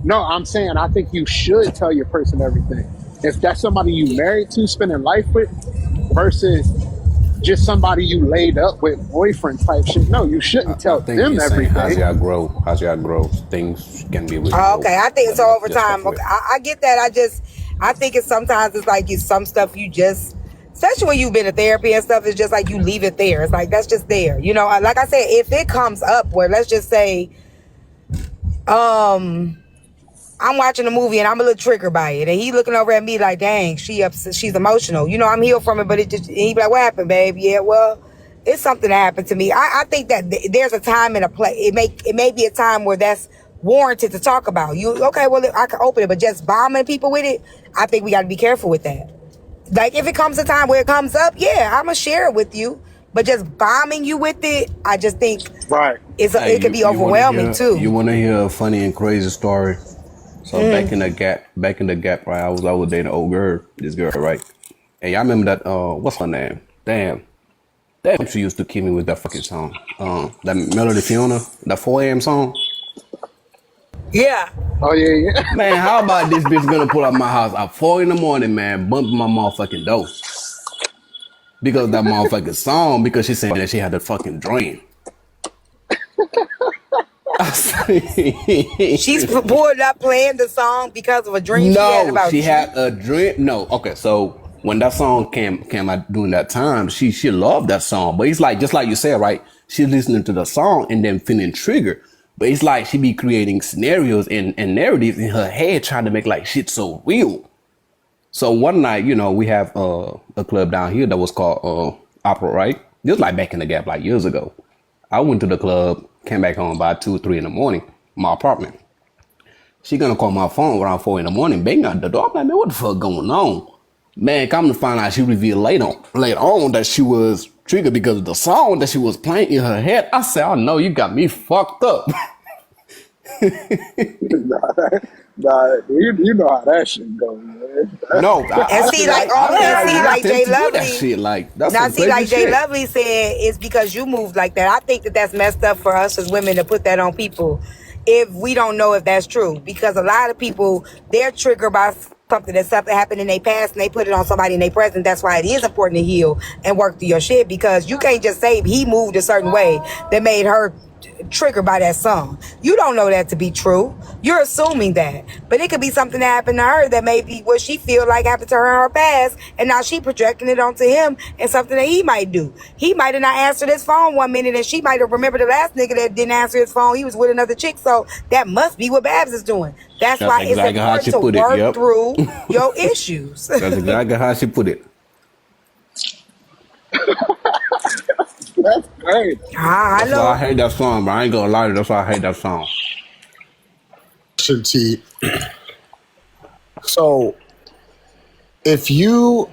No, I'm saying I think you should tell your person everything. If that's somebody you married to, spending life with, versus just somebody you laid up with, boyfriend type shit. No, you shouldn't tell them everything. As y'all grow, things can be with you. Okay, I think so over time. Okay, I get that. I think sometimes it's like some stuff you just, especially when you've been to therapy and stuff, it's just like you leave it there. It's like, that's just there. Like I said, if it comes up where, let's just say, I'm watching a movie and I'm a little triggered by it, and he looking over at me like, dang, she's emotional. I'm healed from it, but he be like, what happened, babe? Yeah, well, It's something that happened to me. I think that there's a time and a place. It may be a time where that's warranted to talk about. Okay? Well, I can open it, but just bombing people with it, I think we got to be careful with that. Like if it comes a time where it comes up, yeah, I'm gonna share it with you. But just bombing you with it, I just think it could be overwhelming too. You want to hear a funny and crazy story? So back in the gap, right? I was dating an old girl, this girl, right? And y'all remember that? What's her name? Damn, she used to keep me with that fucking song. That Melody Fiona, that 4 a.m. song. Yeah. Oh yeah. Man, how about this bitch gonna pull up my house at 4 in the morning, man, bumping my motherfucking door? Because of that motherfucking song, because she said that she had a fucking dream. She's pulled up playing the song because of a dream she had about she had a dream. No, okay, so when that song came out during that time, she loved that song. But it's like, just like you said, right? She's listening to the song and then feeling triggered. But it's like she be creating scenarios and narratives in her head trying to make like shit so real. So one night, we have a club down here that was called Opera, right? This was like back in the gap, like years ago. I went to the club, came back home by 2 or 3 in the morning, my apartment. She gonna call my phone around 4 in the morning, banging at the door. I'm like, man, what the fuck going on? Man, come to find out, she revealed later on that she was triggered because of the song that she was playing in her head. I said, oh no, you got me fucked up. You know how that shit goes, man. No, and see, like Jay Lovely. That shit, like, that's now, see, like Jay shit. Lovely said, it's because you moved like that. I think that's messed up for us as women to put that on people if we don't know if that's true. Because a lot of people, they're triggered by something happened in their past and they put it on somebody in their present. That's why it is important to heal and work through your shit, because you can't just say he moved a certain way that made her triggered by that song. You don't know that to be true. You're assuming that. But it could be something that happened to her that may be what she feel like happened to her in her past, and now she projecting it onto him and something that he might do. He might have not answered his phone 1 minute and she might have remembered the last nigga that didn't answer his phone. He was with another chick. So that must be what Babs is doing. That's why exactly it's important to work through your issues. That's exactly how she put it. That's great. I know. I hate that song, but I ain't gonna lie to you. That's why I hate that song. T. So, if you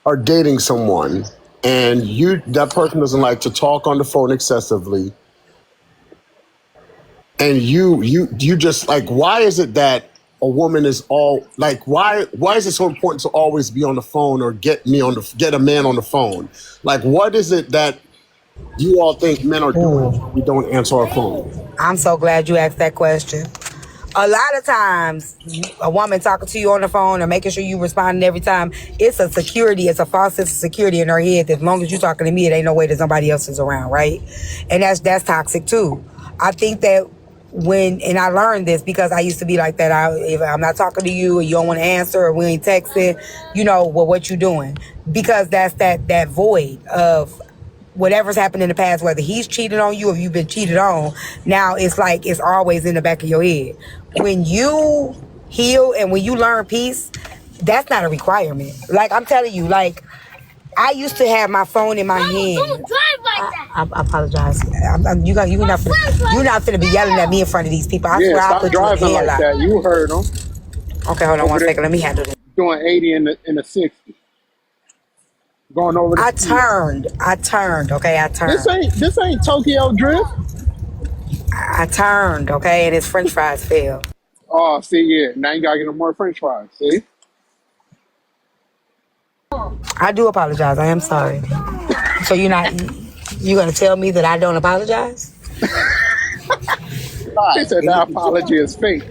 are dating someone and that person doesn't like to talk on the phone excessively, and you just like, why is it that a woman is all like, why is it so important to always be on the phone or get a man on the phone? Like, what is it that you all think men are doing when we don't answer our phone? I'm so glad you asked that question. A lot of times, a woman talking to you on the phone or making sure you responding every time, it's a false sense of security in her head. As long as you're talking to me, it ain't no way that somebody else is around, right? And that's toxic too. I think that and I learned this because I used to be like that. If I'm not talking to you or you don't want to answer or we ain't texting, what you doing? Because that's that void of whatever's happened in the past, whether he's cheated on you or you've been cheated on. Now it's like it's always in the back of your head. When you heal and when you learn peace, that's not a requirement. Like I'm telling you, like I used to have my phone in my hand. Don't drive like that. I apologize. You're not finna be yelling at me in front of these people. I swear I'll put driving you in like that. You heard them. Okay, hold on 1 second. Let me handle this. Doing 80 in a 60. Going over the I turned. Okay, I turned. This ain't Tokyo Drift. I turned. Okay, and his French fries failed. Oh, see, yeah. Now you gotta get no more French fries. See. I do apologize. I am sorry. So you gonna tell me that I don't apologize? He said that apology is fake.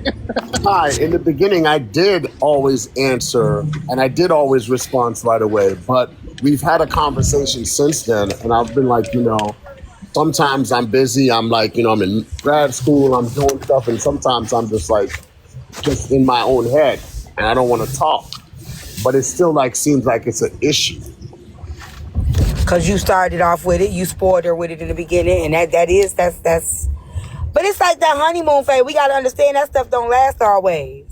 Hi. In the beginning, I did always answer and I did always respond right away. But we've had a conversation since then, and I've been like, sometimes I'm busy. I'm like, I'm in grad school. I'm doing stuff, and sometimes I'm just in my own head, and I don't want to talk. But it still seems like it's an issue. Cause you started off with it, you spoiled her with it in the beginning, and that's. But it's like that honeymoon phase. We gotta understand that stuff don't last always,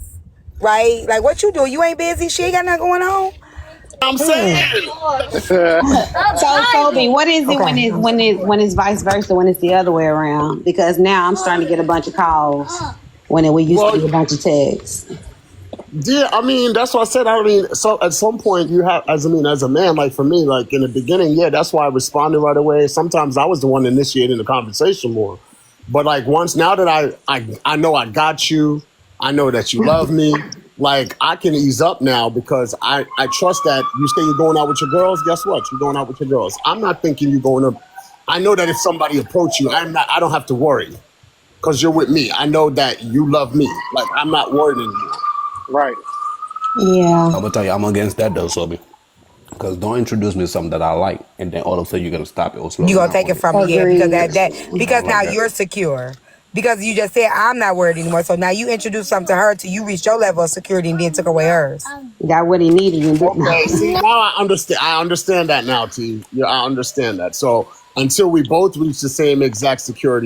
right? Like what you do? You ain't busy. She ain't got nothing going on. I'm saying. So, Phoebe, what is it when it's vice versa, when it's the other way around? Because now I'm starting to get a bunch of calls when we used to get a bunch of texts. Yeah, I mean, that's what I said. I mean, so at some point you have, as a man, like for me, like in the beginning, yeah, that's why I responded right away. Sometimes I was the one initiating the conversation more. But like now that I know I got you, I know that you love me, like I can ease up now because I trust that you say you're going out with your girls. Guess what? You're going out with your girls. I'm not thinking you're going to, I know that if somebody approach you, I don't have to worry because you're with me. I know that you love me. Like I'm not worried anymore. Right. Yeah. I'm gonna tell you, I'm against that though, Sobe. Because don't introduce me to something that I like, and then all of a sudden you're gonna stop it or slow You down gonna take for it me. from me, yeah, Agreed. because I don't now like that. you're secure. Because you just said I'm not worried anymore. So now you introduced something to her till you reached your level of security and then took away hers. Got what he needed and didn't. Okay, see now I understand. I understand that now, T. Yeah, I understand that. So until we both reach the same exact security